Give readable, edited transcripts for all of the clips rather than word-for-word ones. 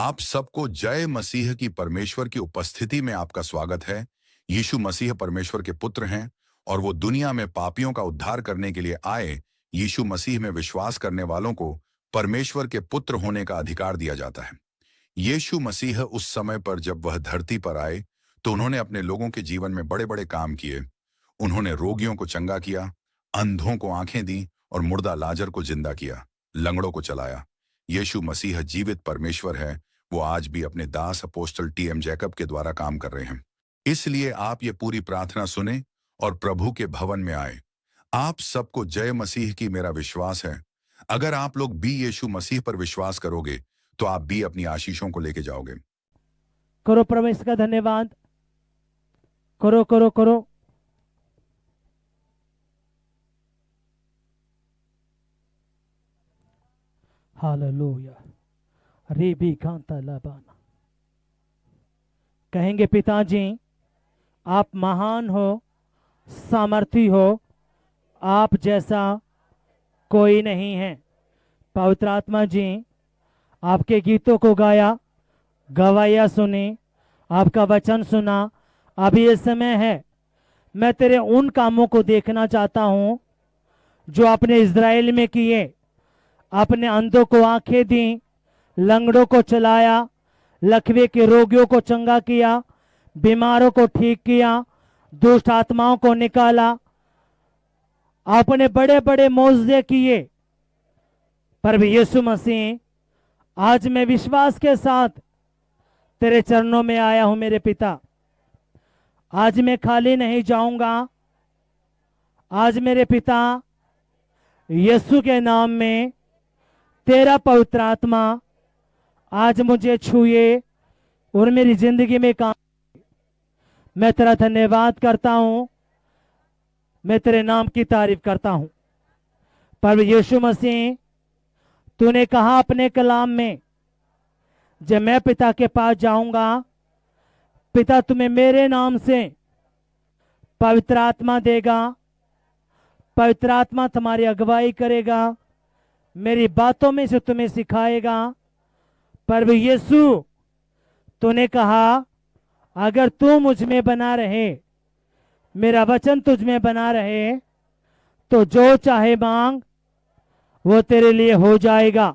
आप सबको जय मसीह की परमेश्वर की उपस्थिति में आपका स्वागत है। यीशु मसीह परमेश्वर के पुत्र हैं और वो दुनिया में पापियों का उद्धार करने के लिए आए। यीशु मसीह में विश्वास करने वालों को परमेश्वर के पुत्र होने का अधिकार दिया जाता है। यीशु मसीह उस समय पर जब वह धरती पर आए तो उन्होंने अपने लोगों के जीवन में बड़े बड़े काम किए। उन्होंने रोगियों को चंगा किया, अंधों को आंखें दी और मुर्दा लाजर को जिंदा किया, लंगड़ों को चलाया। यीशु मसीह जीवित परमेश्वर है। वो आज भी अपने दास अपोस्टल टी.एम. जैकब के द्वारा काम कर रहे हैं। इसलिए आप ये पूरी प्रार्थना सुने और प्रभु के भवन में आए। आप सबको जय मसीह की मेरा विश्वास है। अगर आप लोग भी यीशु मसीह पर विश्वास करोगे तो आप भी अपनी आशीषों को लेके जाओगे। करो परमेश्वर का धन्यवाद। करो करो करो। हालेलुया। रीबी कांता लाबाना। कहेंगे पिताजी आप महान हो, सामर्थी हो, आप जैसा कोई नहीं है। पवित्र आत्मा जी आपके गीतों को गाया, गवाया सुनी, आपका वचन सुना। अभी ये समय है मैं तेरे उन कामों को देखना चाहता हूं जो आपने इज़राइल में किए। अपने अंधों को आंखें दी, लंगड़ों को चलाया, लकवे के रोगियों को चंगा किया, बीमारों को ठीक किया, दुष्ट आत्माओं को निकाला। आपने बड़े बड़े मौजज़े किए। पर भी यीशु मसीह आज मैं विश्वास के साथ तेरे चरणों में आया हूं मेरे पिता। आज मैं खाली नहीं जाऊंगा। आज मेरे पिता यीशु के नाम में तेरा पवित्र आत्मा आज मुझे छुए और मेरी जिंदगी में काम। मैं तेरा धन्यवाद करता हूं, मैं तेरे नाम की तारीफ करता हूं। पर यीशु मसीह तूने कहा अपने कलाम में जब मैं पिता के पास जाऊंगा, पिता तुम्हें मेरे नाम से पवित्र आत्मा देगा। पवित्र आत्मा तुम्हारी अगुवाई करेगा, मेरी बातों में से तुम्हें सिखाएगा। पर भी यीशु तूने कहा अगर तू मुझ में बना रहे, मेरा वचन तुझ में बना रहे, तो जो चाहे मांग वो तेरे लिए हो जाएगा।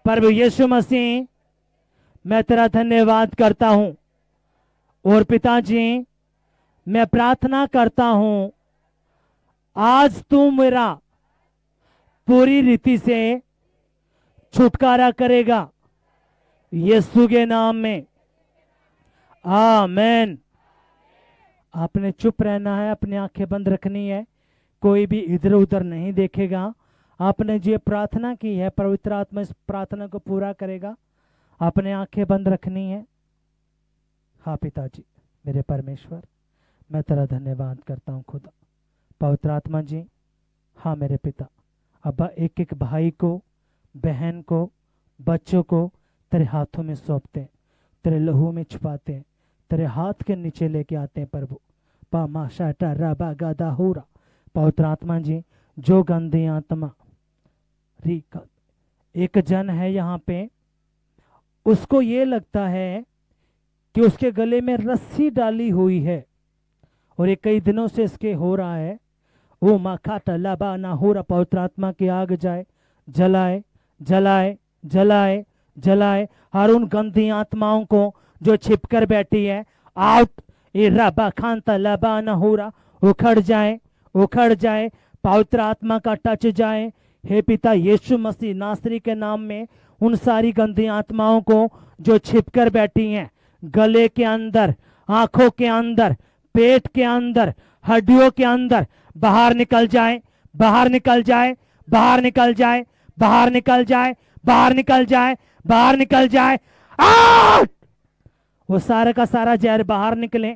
पर भी यीशु मसीह मैं तेरा धन्यवाद करता हूं और पिताजी मैं प्रार्थना करता हूं आज तू मेरा पूरी रीति से छुटकारा करेगा यीशु के नाम में, आमीन। आपने चुप रहना है, अपनी आंखें बंद रखनी है, कोई भी इधर उधर नहीं देखेगा। आपने जो प्रार्थना की है पवित्र आत्मा इस प्रार्थना को पूरा करेगा। आपने आंखें बंद रखनी है। हाँ पिताजी मेरे परमेश्वर मैं तेरा धन्यवाद करता हूँ खुदा। पवित्र आत्मा जी हाँ मेरे पिता, अब एक एक भाई को, बहन को, बच्चों को तेरे हाथों में सौंपते, तेरे लहू में छुपाते, तेरे हाथ के नीचे लेके आते हैं प्रभु। पामा शाटा राबा गादा होरा। पवित्र आत्मा जी जो गंदी आत्मा एक जन है यहाँ पे, उसको ये लगता है कि उसके गले में रस्सी डाली हुई है और ये कई दिनों से इसके हो रहा है। वो माखाटा लाबा ना हो रहा। पवित्र आत्मा की आग जाए, जलाए जलाए जलाए जलाए हर उन गंदी आत्माओं को जो छिपकर बैठी है। आउट ये रबा खानता लाबा ना हो रहा, उखड़ जाए उखड़ जाए। पवित्र आत्मा का टच जाए। हे पिता यीशु मसीह नासरी के नाम में उन सारी गंदी आत्माओं को जो छिपकर बैठी हैं, गले के अंदर, आंखों के अंदर, पेट के अंदर, हड्डियों के अंदर, बाहर निकल जाए, बाहर निकल जाए, बाहर निकल जाए, बाहर निकल जाए, बाहर निकल जाए, बाहर निकल जाए। आउट! वो सारा का सारा जहर बाहर निकले,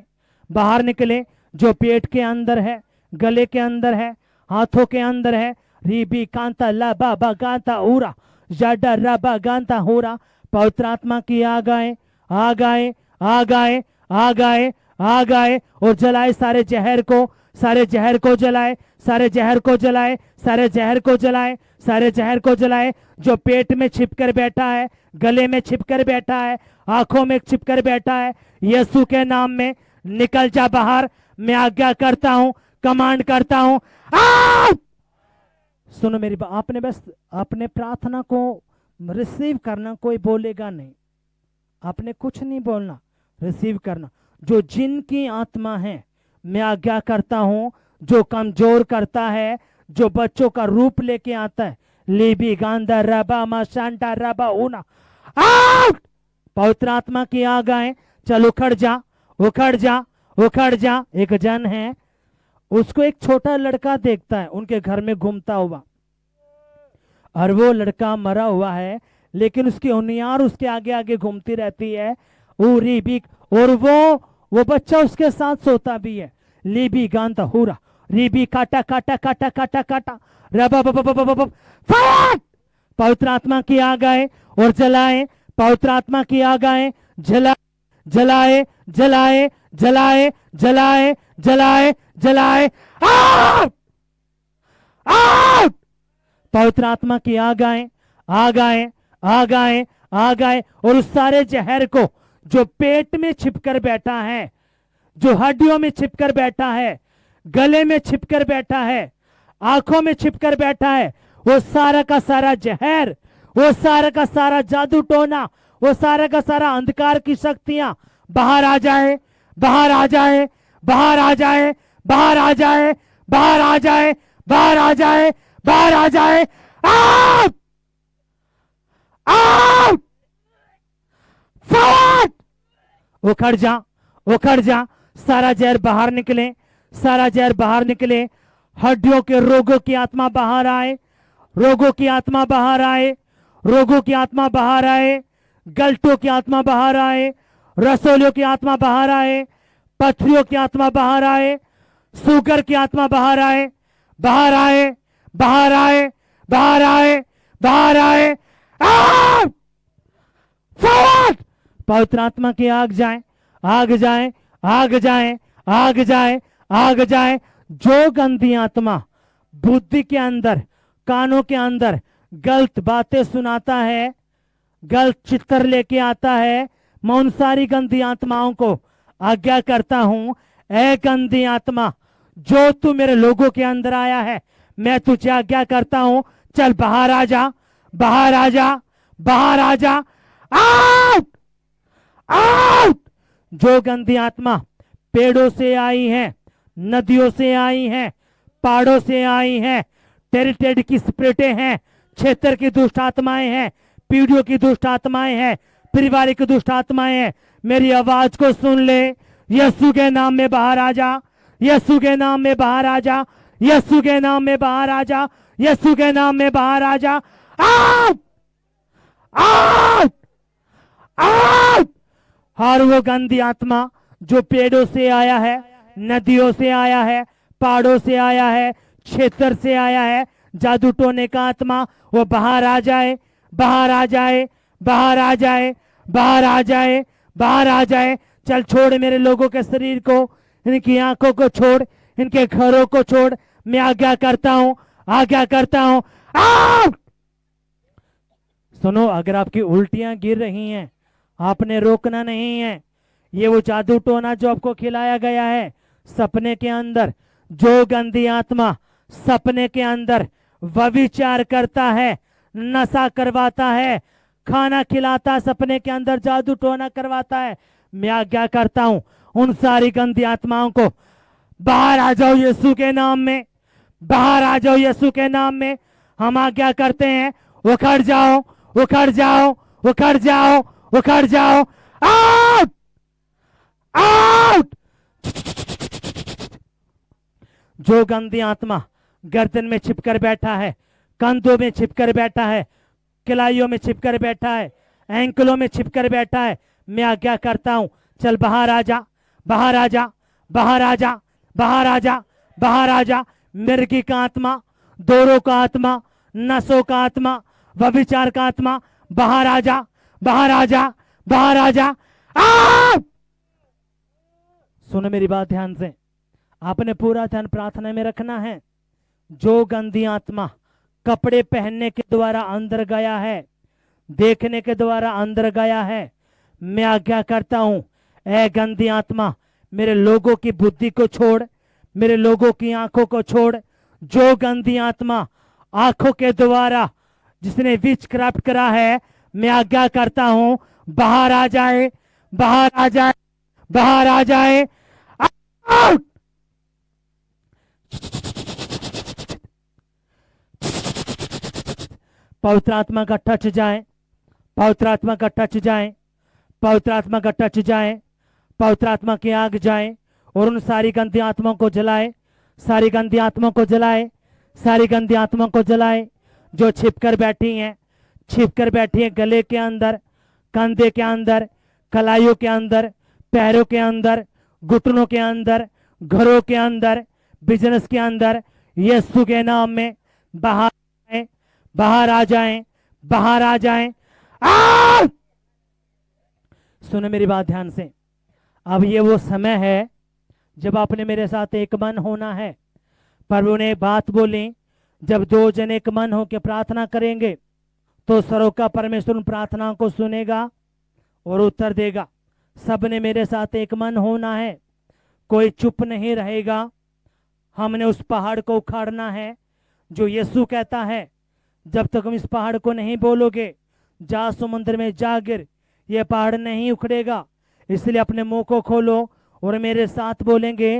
बाहर निकले। जो पेट के अंदर है, गले के अंदर है, हाथों के अंदर है। रीबी कांता लाबा बागांता उरा जाडा राबा गांता होरा। पवित्र आत्मा की आ गए आ गए आ गए आ गए आ गए और जलाए सारे जहर को, सारे जहर को जलाए, सारे जहर को जलाए, सारे जहर को जलाए, सारे जहर को जलाए। जो पेट में छिपकर बैठा है, गले में छिपकर बैठा है, आंखों में छिपकर बैठा है, यीशु के नाम में निकल जा बाहर। मैं आज्ञा करता हूं, कमांड करता हूं। आउट! सुनो मेरी बात, आपने बस अपने प्रार्थना को रिसीव करना, कोई बोलेगा नहीं, आपने कुछ नहीं बोलना, रिसीव करना। जो जिनकी आत्मा है, मैं आज्ञा करता हूं, जो कमजोर करता है, जो बच्चों का रूप लेके आता है, लेबी गांधा रबा मा शांता रबा ऊना, आउट! पवित्र आत्मा की आग आए। चल उखड़ जा, उखड़ जा, उखड़ जा। एक जन है, उसको एक छोटा लड़का देखता है उनके घर में घूमता हुआ, और वो लड़का मरा हुआ है, लेकिन उसकी उनियार उसके आगे आगे घूमती रहती है। और वो बच्चा उसके साथ सोता भी है। लीबी गांता हुरा, रीबी काटा काटा काटा काटा काटा रबा फायर! पवित्र आत्मा की आग आए और जलाए। पवित्र आत्मा की आग आए, जलाए जलाए जलाए जलाए जलाए जलाए जलाए। आउट! आउट! पवित्र आत्मा की आग आए, आग आए, आग आए, आग आए। और उस सारे जहर को जो पेट में छिपकर बैठा है, जो हड्डियों में छिपकर बैठा है, गले में छिपकर बैठा है, आंखों में छिपकर बैठा है, वो सारा का सारा जहर, वो सारा का सारा जादू टोना, वो सारा का सारा अंधकार की शक्तियां बाहर आ जाए, बाहर आ जाए, बाहर आ जाए, बाहर आ जाए, बाहर आ जाए, बाहर आ जाए, बाहर आ जाए। आउट! आउट! फायर! उखड़ जा, उखड़ जा। सारा जहर बाहर निकले, सारा जहर बाहर निकले। हड्डियों के रोगों की आत्मा बाहर आए, रोगों की आत्मा बाहर आए, रोगों की आत्मा बाहर आए, गलटों की आत्मा बाहर आए, रसोलियों की आत्मा बाहर आए, पथरियों की आत्मा बाहर आए, शुगर की आत्मा बाहर आए, बाहर आए, बाहर आए, बाहर आए, बाहर आए। आउट! फायर! पवित्र आत्मा की आग जाए, आग जाए, आग जाए, आग जाए, आग जाए। जो गंदी आत्मा बुद्धि के अंदर, कानों के अंदर गलत बातें सुनाता है, गलत चित्र लेके आता है, मैं उन सारी गंदी आत्माओं को आज्ञा करता हूं, ऐ गंदी आत्मा, जो तू मेरे लोगों के अंदर आया है, मैं तुझे आज्ञा करता हूं, चल बाहर आ जा, बाहर आ जा, बाहर आ जा। आउट! आउट! जो गंदी आत्मा पेड़ों से आई है, नदियों से आई है, पहाड़ों से आई है, टेरिटरी की स्पिरिटें हैं, क्षेत्र की दुष्ट आत्माएं हैं, पीढ़ियों की दुष्ट आत्माएं हैं, पारिवारिक दुष्ट आत्माएं हैं, मेरी आवाज को सुन ले। यीशु के नाम में बाहर आ जा, यीशु के नाम में बाहर आ जा, यीशु के नाम में बाहर आ जा, यीशु के नाम में बाहर आ जा। आउट! आउट! आउट! हर वो गंदी आत्मा जो पेड़ों से आया है, नदियों से आया है, पहाड़ों से आया है, क्षेत्र से आया है, जादू टोने का आत्मा, वो बाहर आ जाए, बाहर आ जाए, बाहर आ जाए, बाहर आ जाए, बाहर आ जाए। चल छोड़ मेरे लोगों के शरीर को, इनकी आंखों को छोड़, इनके घरों को छोड़। मैं आज्ञा करता हूं, आज्ञा करता हूं। आउट! सुनो, अगर आपकी उल्टियां गिर रही हैं, आपने रोकना नहीं है। ये वो जादू टोना जो आपको खिलाया गया है सपने के अंदर, जो गंदी आत्मा सपने के अंदर व्यभिचार करता है, नशा करवाता है, खाना खिलाता, सपने के अंदर जादू टोना करवाता है, मैं आज्ञा करता हूं उन सारी गंदी आत्माओं को बाहर आ जाओ यीशु के नाम में, बाहर आ जाओ यीशु के नाम में। हम आज्ञा करते हैं, उखड़ जाओ, उखड़ जाओ, उखड़ जाओ, उखड़ जाओ। आउट! आउट! जो गंदी आत्मा गर्दन में छिपकर बैठा है, कंधों में छिपकर बैठा है, कलाइयों में छिपकर बैठा है, एंकलों में छिपकर बैठा है, मैं आज्ञा करता हूं, चल बाहर आ जा, बाहर आ जा, बाहर आ जा, बाहर आ जा, बाहर आ जा। मिर्गी का आत्मा, दोरों का आत्मा, नसों का आत्मा, व्यभिचार का आत्मा, बाहर आ जा, बाहर आ जा, बाहर आ जा। सुनो मेरी बात ध्यान से, आपने पूरा ध्यान प्रार्थना में रखना है। जो गंदी आत्मा कपड़े पहनने के द्वारा अंदर गया है, देखने के द्वारा अंदर गया है, मैं आज्ञा करता हूं, ऐ गंदी आत्मा मेरे लोगों की बुद्धि को छोड़, मेरे लोगों की आंखों को छोड़। जो गंदी आत्मा आंखों के द्वारा जिसने विच क्राफ्ट करा है, मैं आज्ञा करता हूं बाहर आ जाए, बाहर आ जाए, बाहर आ जाए। आउट! पवित्र आत्मा का टच जाए, पवित्र आत्मा का टच जाए, पवित्र आत्मा का टच जाए, पवित्र आत्मा की आग जाए और उन सारी गंदी आत्माओं को जलाए, सारी गंदी आत्माओं को जलाए, सारी गंदी आत्माओं को जलाए जो छिपकर बैठी हैं, छिपकर बैठी हैं गले के अंदर, कंधे के अंदर, कलाइयों के अंदर, पैरों के अंदर, घुटनों के अंदर, घरों के अंदर, बिजनेस के अंदर। यीशु के नाम में बाहर आए, बाहर आ जाएं, बाहर आ जाएं। सुनो मेरी बात ध्यान से। अब ये वो समय है जब आपने मेरे साथ एक मन होना है। प्रभु ने एक बात बोली, जब दो जन एक मन होकर प्रार्थना करेंगे तो सर्व का परमेश्वर उन प्रार्थनाओं को सुनेगा और उत्तर देगा। सबने मेरे साथ एक मन होना है, कोई चुप नहीं रहेगा। हमने उस पहाड़ को उखाड़ना है जो यीशु कहता है, जब तक हम इस पहाड़ को नहीं बोलोगे जा समुद्र में जा गिर, ये पहाड़ नहीं उखड़ेगा। इसलिए अपने मुंह को खोलो और मेरे साथ बोलेंगे,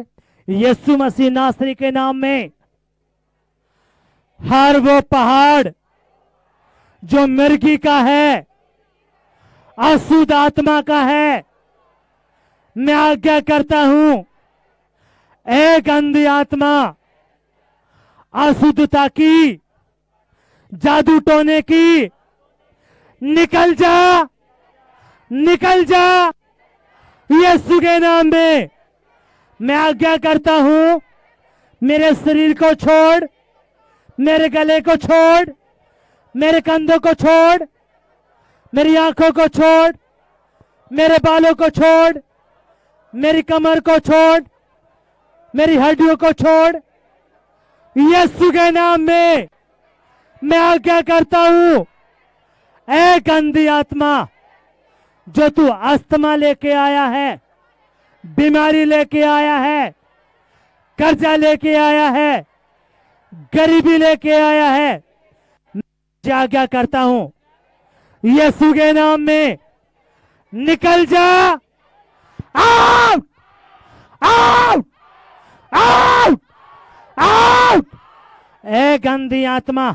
यीशु मसीह नासरी के नाम में हर वो पहाड़ जो मिर्गी का है, अशुद्ध आत्मा का है, मैं आज्ञा करता हूं, ए गंदी आत्मा, अशुद्धता की, जादू टोने की, निकल जा, निकल जा यीशु के नाम में। मैं आज्ञा करता हूं, मेरे शरीर को छोड़, मेरे गले को छोड़, मेरे कंधों को छोड़, मेरी आंखों को छोड़, मेरे बालों को छोड़, मेरी कमर को छोड़, मेरी हड्डियों को छोड़। यीशु के नाम में मैं आज्ञा करता हूं, ऐ गंदी आत्मा, जो तू अस्थमा लेके आया है, बीमारी लेके आया है, कर्जा लेके आया है, गरीबी लेके आया है, मैं आज्ञा करता हूं, यीशु के नाम में निकल जा। आउट! आउट! आउट! आउट! ए गंदी आत्मा,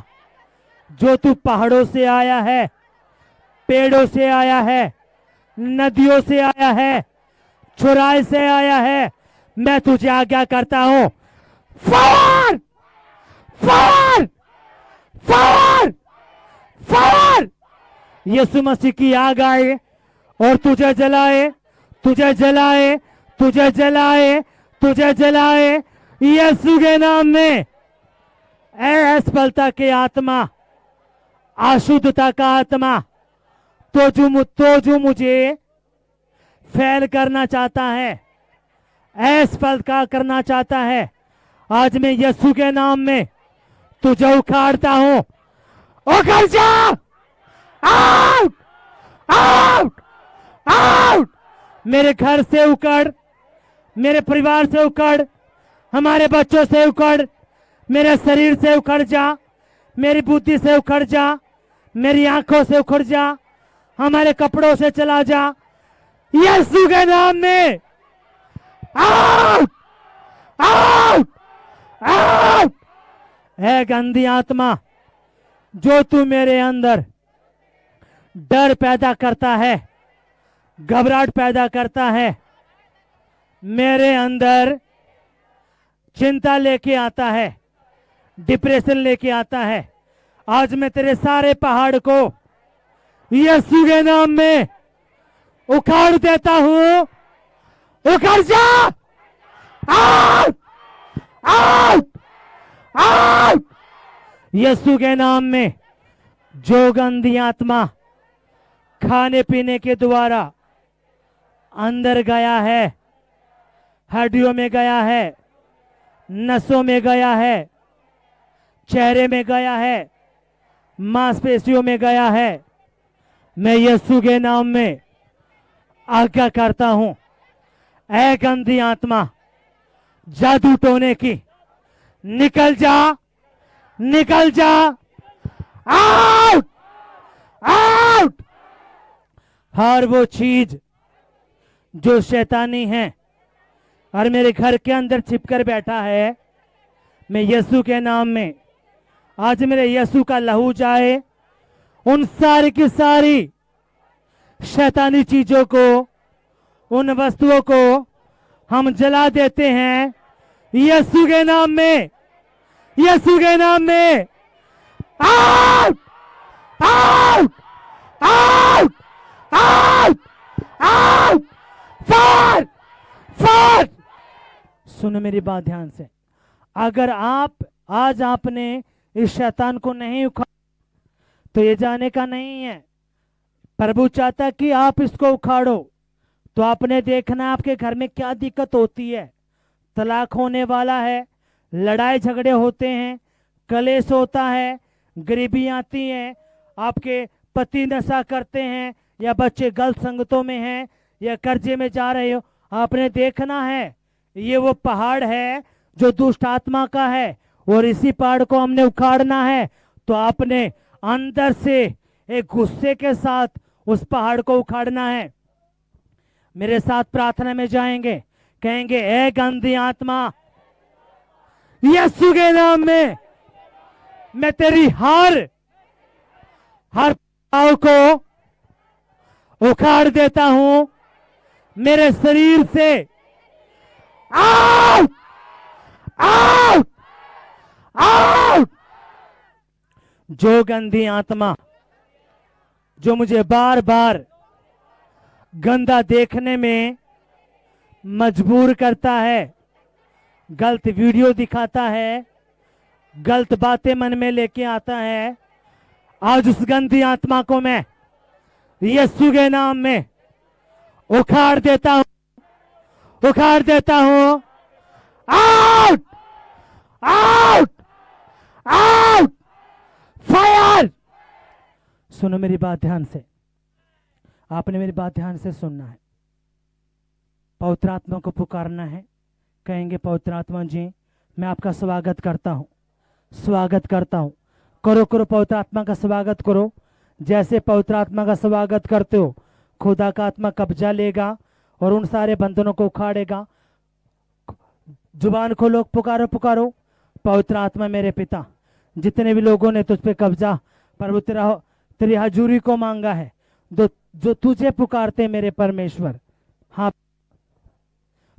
जो तू पहाड़ों से आया है, पेड़ों से आया है, नदियों से आया है, चौराहे से आया है, मैं तुझे आज्ञा करता हूं, फायर! फायर! फायर! फायर! यीशु मसीह की आग आए और तुझे जलाए, तुझे जलाए, तुझे जलाए, तुझे जलाए यीशु के नाम में। ऐ असफलता के आत्मा, अशुद्धता का आत्मा, तो जो मुझे फैल करना चाहता है, असफल का करना चाहता है, आज मैं यीशु के नाम में तुझे उखाड़ता हूं। उखड़ जा! आउट! आउट! आउट! मेरे घर से उखड़, मेरे परिवार से उखड़, हमारे बच्चों से उखड़, मेरे शरीर से उखड़ जा, मेरी बुद्धि से उखड़ जा, मेरी आंखों से उखड़ जा, हमारे कपड़ों से चला जा, यीशु के नाम में। आउट! आउट! आउट! है गंदी आत्मा, जो तू मेरे अंदर डर पैदा करता है, घबराहट पैदा करता है, मेरे अंदर चिंता लेके आता है, डिप्रेशन लेके आता है, आज मैं तेरे सारे पहाड़ को यीशु के नाम में उखाड़ देता हूं। उखड़ जा! आउट! आउट! आउट! यीशु के नाम में जो गंदी आत्मा खाने पीने के द्वारा अंदर गया है, हड्डियों में गया है, नसों में गया है, चेहरे में गया है, मांसपेशियों में गया है। मैं यीशु के नाम में आज्ञा करता हूं, ऐ गंदी आत्मा, जादू टोने की, निकल जा, निकल जा, आउट, आउट। हर वो चीज जो शैतानी है और मेरे घर के अंदर छिपकर बैठा है, मैं यीशु के नाम में आज मेरे यीशु का लहू जाए, उन सारी की सारी शैतानी चीजों को, उन वस्तुओं को हम जला देते हैं यीशु के नाम में, यीशु के नाम में। Out, out, out, out, out, fire, fire. सुनो मेरी बात ध्यान से। अगर आप आज आपने इस शैतान को नहीं उखाड़ा तो ये जाने का नहीं है। प्रभु चाहता कि आप इसको उखाड़ो। तो आपने देखना आपके घर में क्या दिक्कत होती है। तलाक होने वाला है, लड़ाई झगड़े होते हैं, कलेश होता है, गरीबी आती है, आपके पति नशा करते हैं, या बच्चे गलत संगतों में हैं, या कर्जे में जा रहे हो। आपने देखना है ये वो पहाड़ है जो दुष्ट आत्मा का है, और इसी पहाड़ को हमने उखाड़ना है। तो आपने अंदर से एक गुस्से के साथ उस पहाड़ को उखाड़ना है। मेरे साथ प्रार्थना में जाएंगे, कहेंगे ए गंदी आत्मा, यीशु के नाम में मैं तेरी हर पाव को उखाड़ देता हूं मेरे शरीर से। Out, out, out. जो गंदी आत्मा जो मुझे बार बार गंदा देखने में मजबूर करता है, गलत वीडियो दिखाता है, गलत बातें मन में लेके आता है, आज उस गंदी आत्मा को मैं यीशु के नाम में उखाड़ देता हूं, उखाड़ देता हूं। Out, out, out, fire. सुनो मेरी बात ध्यान से, आपने मेरी बात ध्यान से सुनना है। पवित्र आत्मा को पुकारना है। कहेंगे पवित्र आत्मा जी, मैं आपका स्वागत करता हूं, स्वागत करता हूं। करो करो, पवित्र आत्मा का स्वागत करो। जैसे पवित्र आत्मा का स्वागत करते हो, खुदा का आत्मा कब्जा लेगा और उन सारे बंधनों को उखाड़ेगा। जुबान खोलो, पुकारो पुकारो। पवित्र आत्मा मेरे पिता, जितने भी लोगों ने तुझ पे कब्जा, प्रभु तेरी हजूरी को मांगा है, जो तुझे पुकारते मेरे परमेश्वर। हाँ,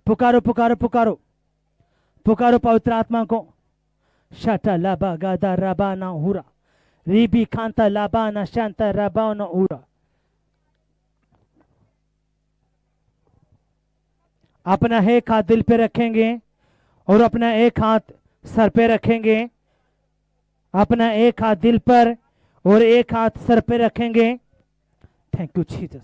पुकारो पुकारो पुकारो, पुकारो पवित्र आत्मा को। शटा लाबा गादा रबाना हुरा, रीबी खांता लाबाना शांता रबाना उरा। अपना एक हाथ दिल पे रखेंगे और अपना एक हाथ सर पे रखेंगे। अपना एक हाथ दिल पर और एक हाथ सर पे रखेंगे। Thank you Jesus.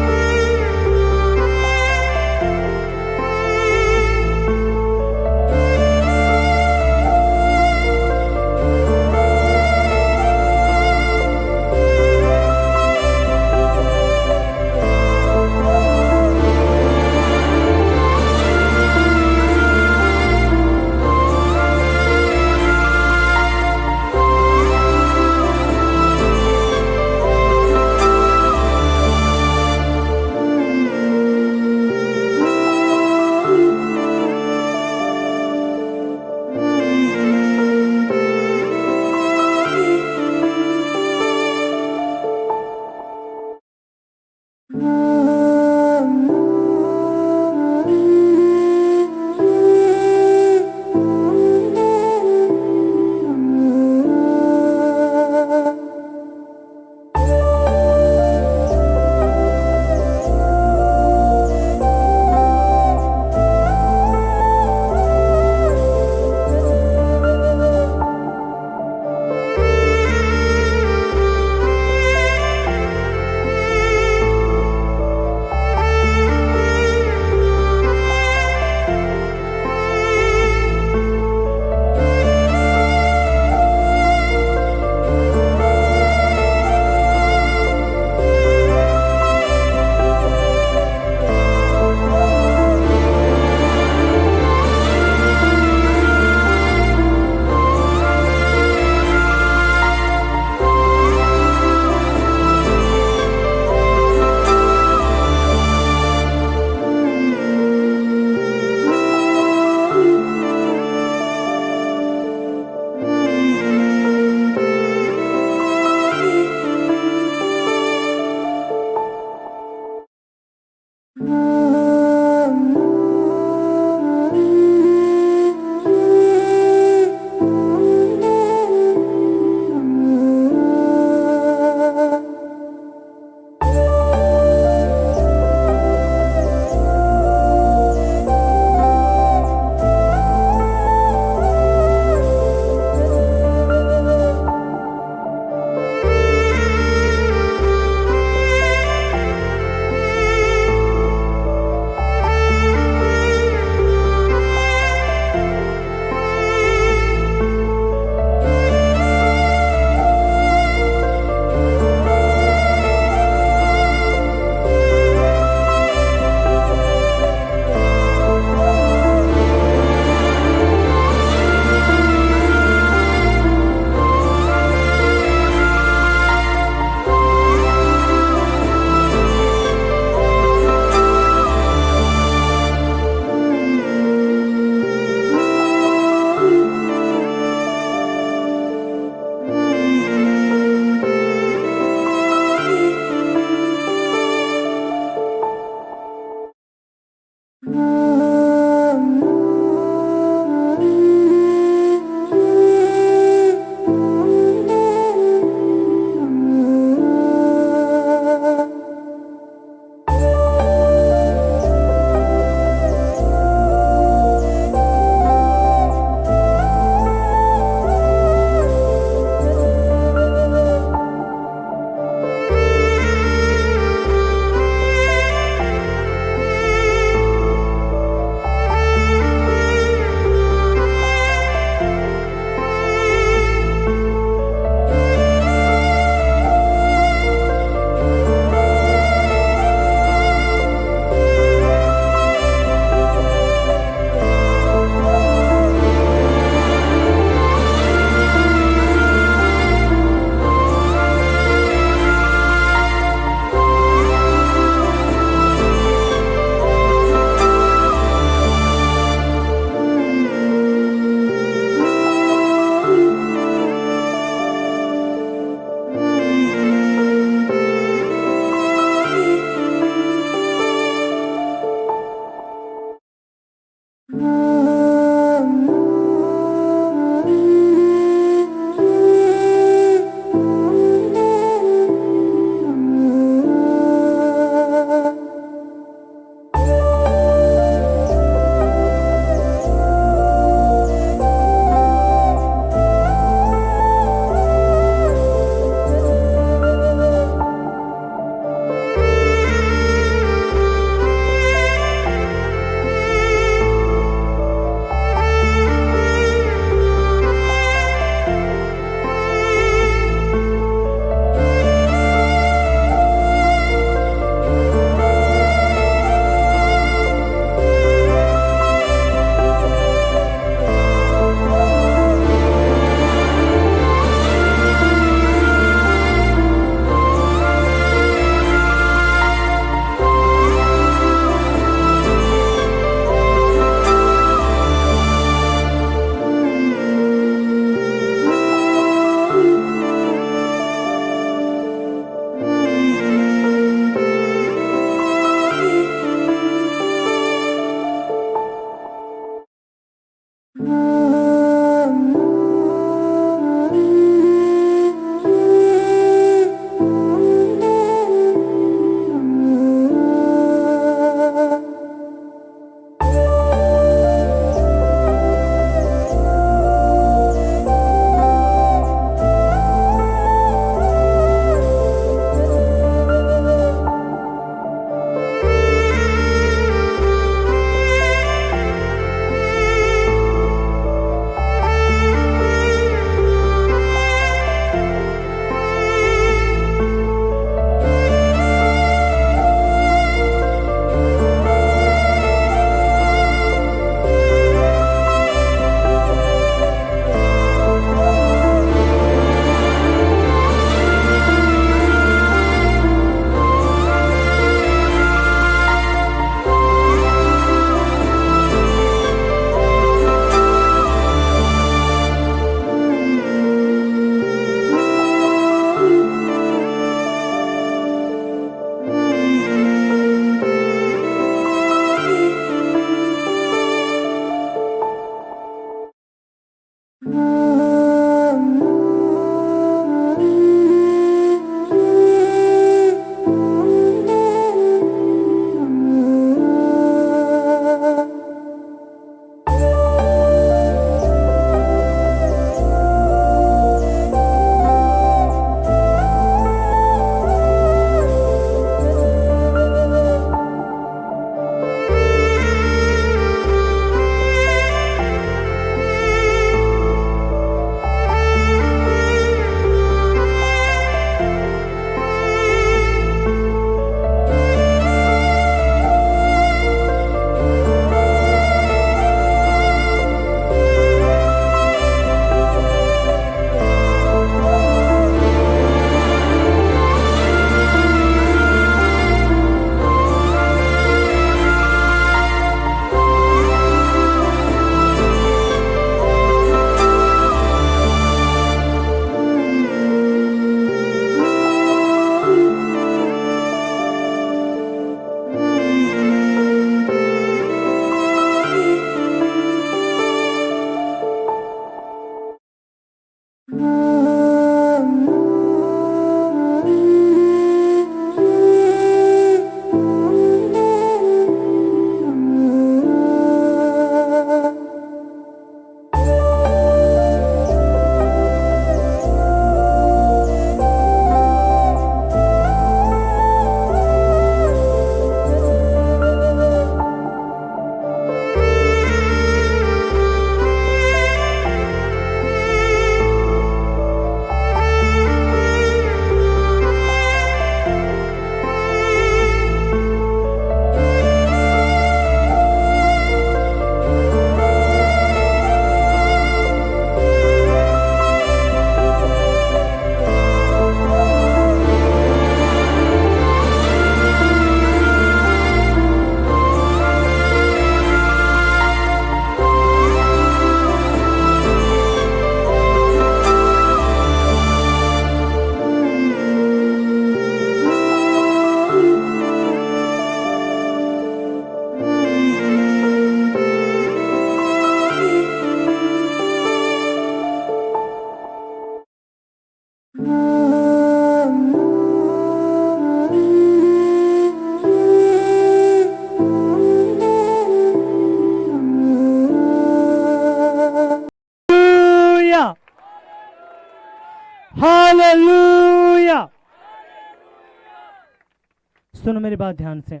सुनो मेरी बात ध्यान से।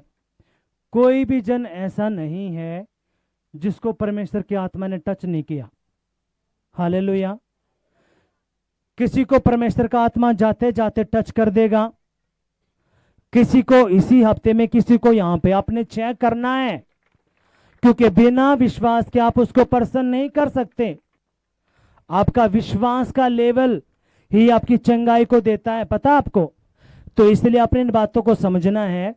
कोई भी जन ऐसा नहीं है जिसको परमेश्वर की आत्मा ने टच नहीं किया। हालेलुया। किसी को परमेश्वर का आत्मा जाते जाते टच कर देगा, किसी को इसी हफ्ते में, किसी को यहां पे आपने चेक करना है, क्योंकि बिना विश्वास के आप उसको प्रसन्न नहीं कर सकते। आपका विश्वास का लेवल ही आपकी चंगाई को देता है, पता आपको। तो इसलिए अपने इन बातों को समझना है।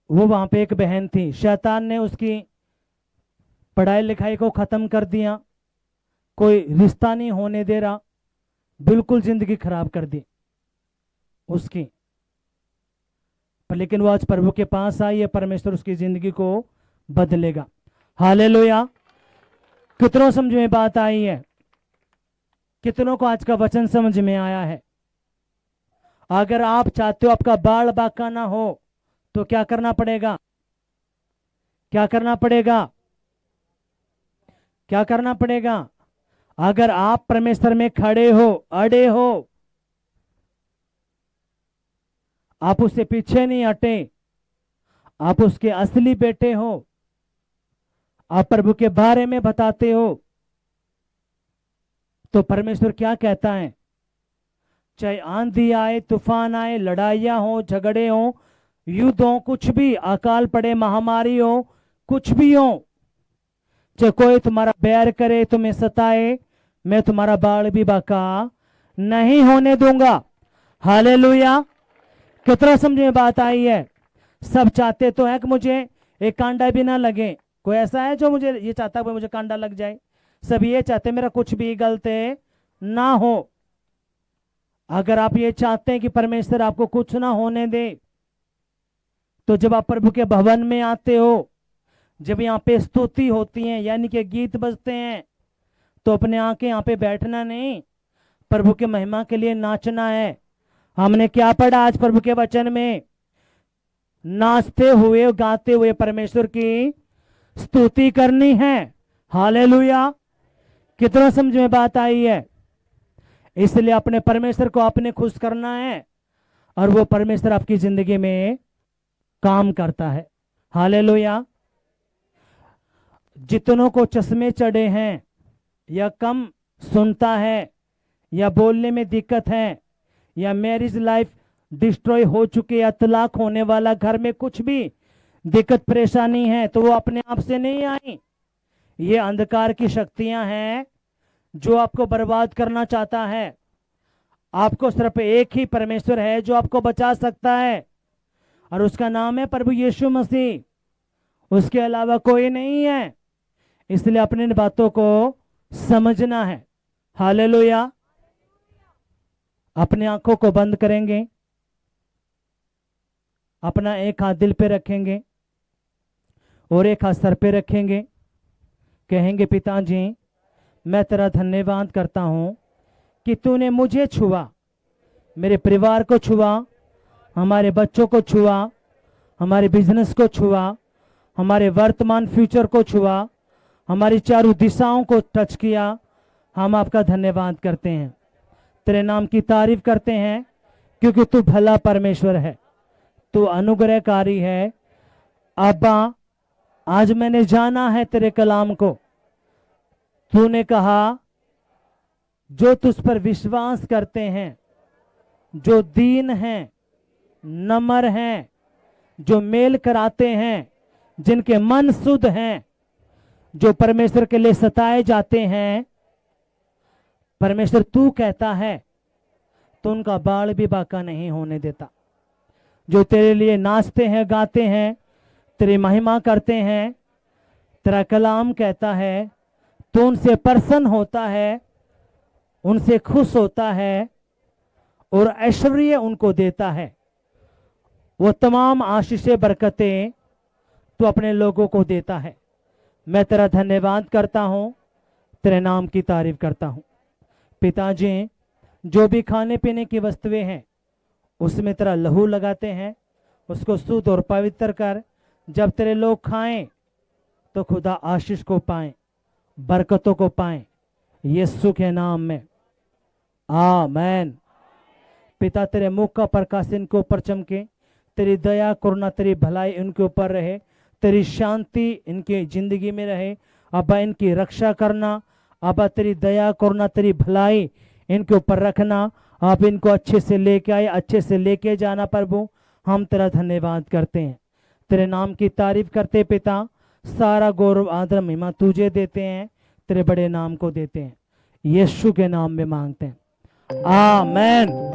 वो वहां पे एक बहन थी, शैतान ने उसकी पढ़ाई लिखाई को खत्म कर दिया, कोई रिश्ता नहीं होने दे रहा, बिल्कुल जिंदगी खराब कर दी उसकी। पर लेकिन वो आज प्रभु के पास आई है, परमेश्वर उसकी जिंदगी को बदलेगा। हालेलुया। कितनों समझ में बात आई है? कितनों को आज का वचन समझ में आया है? अगर आप चाहते हो आपका बाल बांका ना हो तो क्या करना पड़ेगा? क्या करना पड़ेगा? क्या करना पड़ेगा? अगर आप परमेश्वर में खड़े हो, अड़े हो, आप उससे पीछे नहीं हटे, आप उसके असली बेटे हो, आप प्रभु के बारे में बताते हो, तो परमेश्वर क्या कहता है? चाहे आंधी आए, तूफान आए, लड़ाइयां हो, झगड़े हो, युद्ध हो, कुछ भी, अकाल पड़े, महामारी हो, कुछ भी हो, चाहे कोई तुम्हारा बैर करे, तुम्हें सताए, मैं तुम्हारा बाल भी बाका नहीं होने दूंगा। हालेलुया। कितना समझ में बात आई है? सब चाहते तो है कि मुझे एक कांडा भी ना लगे। कोई ऐसा है जो मुझे ये चाहता है मुझे कांडा लग जाए? सब ये चाहते मेरा कुछ भी गलत ना हो। अगर आप ये चाहते हैं कि परमेश्वर आपको कुछ ना होने दे, तो जब आप प्रभु के भवन में आते हो, जब यहाँ पे स्तुति होती है, यानी कि गीत बजते हैं, तो अपने आके यहाँ पे बैठना नहीं, प्रभु के महिमा के लिए नाचना है। हमने क्या पढ़ा आज प्रभु के वचन में? नाचते हुए, गाते हुए परमेश्वर की स्तुति करनी है। हालेलुया। कितना समझ में बात आई है? इसलिए अपने परमेश्वर को आपने खुश करना है, और वो परमेश्वर आपकी जिंदगी में काम करता है। हालेलुया। जितनों को चश्मे चढ़े हैं, या कम सुनता है, या बोलने में दिक्कत है, या मैरिज लाइफ डिस्ट्रॉय हो चुकी है, तलाक होने वाला, घर में कुछ भी दिक्कत परेशानी है, तो वो अपने आप से नहीं आई। ये अंधकार की शक्तियां हैं जो आपको बर्बाद करना चाहता है। आपको सिर्फ एक ही परमेश्वर है जो आपको बचा सकता है, और उसका नाम है प्रभु यीशु मसीह। उसके अलावा कोई नहीं है। इसलिए अपने इन बातों को समझना है। हालेलुया। अपनी आंखों को बंद करेंगे, अपना एक हाथ दिल पे रखेंगे और एक हाथ सर पे रखेंगे। कहेंगे, पिताजी मैं तेरा धन्यवाद करता हूं कि तूने मुझे छुआ, मेरे परिवार को छुआ, हमारे बच्चों को छुआ, हमारे बिजनेस को छुआ, हमारे वर्तमान फ्यूचर को छुआ, हमारी चारों दिशाओं को टच किया। हम आपका धन्यवाद करते हैं, तेरे नाम की तारीफ करते हैं, क्योंकि तू भला परमेश्वर है, तू अनुग्रहकारी है। अब्बा, आज मैंने जाना है तेरे कलाम को। तूने कहा जो तुझ पर विश्वास करते हैं, जो दीन हैं, नम्र हैं, जो मेल कराते हैं, जिनके मन शुद्ध हैं, जो परमेश्वर के लिए सताए जाते हैं, परमेश्वर तू कहता है तो उनका बाल भी बाका नहीं होने देता। जो तेरे लिए नाचते हैं, गाते हैं, तेरी महिमा करते हैं, तेरा कलाम कहता है तो उनसे प्रसन्न होता है, उनसे खुश होता है और ऐश्वर्य उनको देता है। वो तमाम आशीषें, बरकतें तो अपने लोगों को देता है। मैं तेरा धन्यवाद करता हूं, तेरे नाम की तारीफ करता हूं। पिताजी, जो भी खाने पीने की वस्तुएं हैं उसमें तेरा लहू लगाते हैं, उसको शुद्ध और पवित्र कर। जब तेरे लोग खाएं तो खुदा आशीष को पाएं, बरकतों को पाएं, यीशु के नाम में आमेन। पिता, तेरे मुख का प्रकाश इनके ऊपर चमके, तेरी दया करुणा तेरी भलाई इनके ऊपर रहे, तेरी शांति इनकी जिंदगी में रहे। अब्बा इनकी रक्षा करना, अब्बा तेरी दया करुणा तेरी भलाई इनके ऊपर रखना। आप इनको अच्छे से लेके आए, अच्छे से लेके जाना प्रभु। हम तेरा धन्यवाद करते हैं, तेरे नाम की तारीफ करते पिता। सारा गौरव आदर महिमा तुझे देते हैं, तेरे बड़े नाम को देते हैं, यीशु के नाम में मांगते हैं, आमेन।